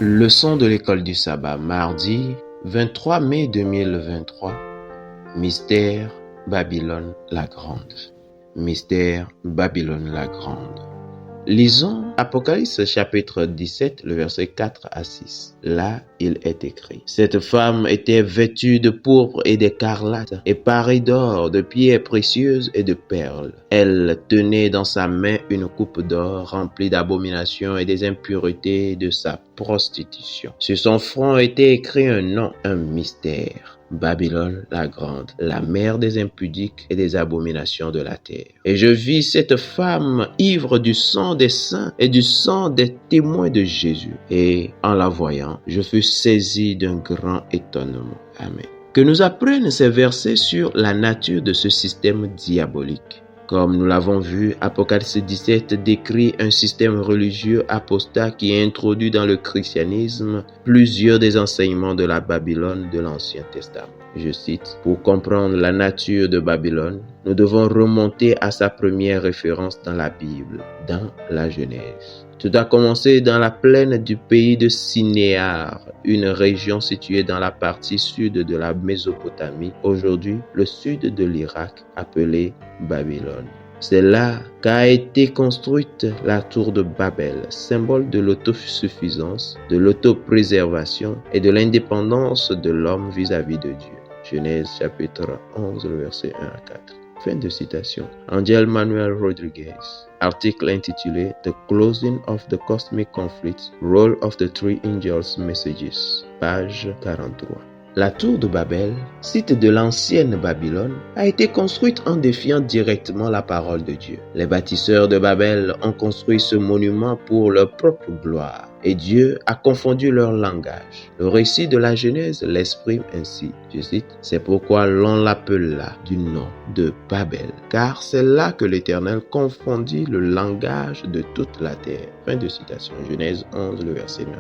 Leçon de l'école du sabbat, mardi 23 mai 2023. Mystère Babylone la Grande. Mystère Babylone la Grande. Lisons Apocalypse chapitre 17, le verset 4 à 6. Là, il est écrit: Cette femme était vêtue de pourpre et d'écarlate, et parée d'or, de pierres précieuses et de perles. Elle tenait dans sa main une coupe d'or remplie d'abominations et des impuretés de sa prostitution. Sur son front était écrit un nom, un mystère: Babylone la Grande, la mère des impudiques et des abominations de la terre. Et je vis cette femme ivre du sang des saints et du sang des témoins de Jésus. Et en la voyant, je fus saisi d'un grand étonnement. Amen. Que nous apprennent ces versets sur la nature de ce système diabolique. Comme nous l'avons vu, Apocalypse 17 décrit un système religieux apostat qui introduit dans le christianisme plusieurs des enseignements de la Babylone de l'Ancien Testament. Je cite: Pour comprendre la nature de Babylone, nous devons remonter à sa première référence dans la Bible, dans la Genèse. Tout a commencé dans la plaine du pays de Sinéar, une région située dans la partie sud de la Mésopotamie, aujourd'hui le sud de l'Irak, appelée Babylone. C'est là qu'a été construite la tour de Babel, symbole de l'autosuffisance, de l'autopréservation et de l'indépendance de l'homme vis-à-vis de Dieu. Genèse chapitre 11, le verset 1 à 4. Fin de citation. Angel Manuel Rodriguez. Article intitulé The Closing of the Cosmic Conflict, Role of the Three Angels Messages, page 43. La tour de Babel, site de l'ancienne Babylone, a été construite en défiant directement la parole de Dieu. Les bâtisseurs de Babel ont construit ce monument pour leur propre gloire, et Dieu a confondu leur langage. Le récit de la Genèse l'exprime ainsi, je cite: C'est pourquoi l'on l'appela du nom de Babel, car c'est là que l'Éternel confondit le langage de toute la terre. Fin de citation. Genèse 11, le verset 9.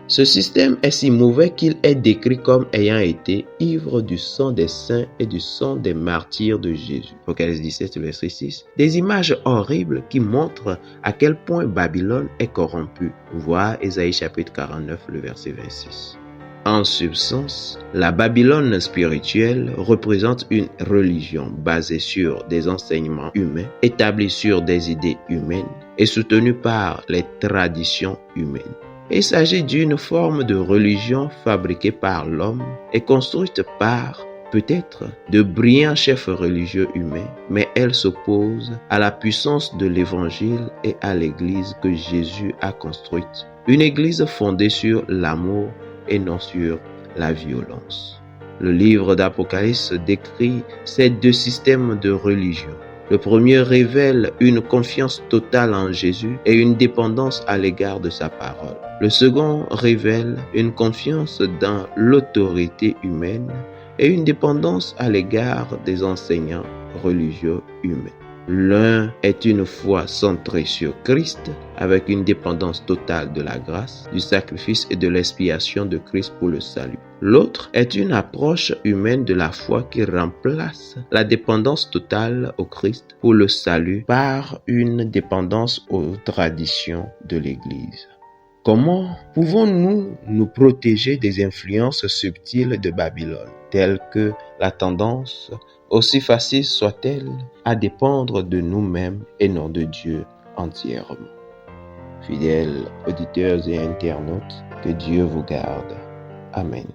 Ce système est si mauvais qu'il est décrit comme ayant été ivre du sang des saints et du sang des martyrs de Jésus. Apocalypse 17, verset 6. Des images horribles qui montrent à quel point Babylone est corrompue. Voir Ésaïe chapitre 49, le verset 26. En substance, la Babylone spirituelle représente une religion basée sur des enseignements humains, établie sur des idées humaines et soutenue par les traditions humaines. Il s'agit d'une forme de religion fabriquée par l'homme et construite par, peut-être, de brillants chefs religieux humains, mais elle s'oppose à la puissance de l'Évangile et à l'Église que Jésus a construite. Une Église fondée sur l'amour et non sur la violence. Le livre d'Apocalypse décrit ces deux systèmes de religion. Le premier révèle une confiance totale en Jésus et une dépendance à l'égard de sa parole. Le second révèle une confiance dans l'autorité humaine et une dépendance à l'égard des enseignants religieux humains. L'un est une foi centrée sur Christ, avec une dépendance totale de la grâce, du sacrifice et de l'expiation de Christ pour le salut. L'autre est une approche humaine de la foi qui remplace la dépendance totale au Christ pour le salut par une dépendance aux traditions de l'Église. Comment pouvons-nous nous protéger des influences subtiles de Babylone, telles que la tendance, aussi facile soit-elle, à dépendre de nous-mêmes et non de Dieu entièrement? Fidèles auditeurs et internautes, que Dieu vous garde. Amen.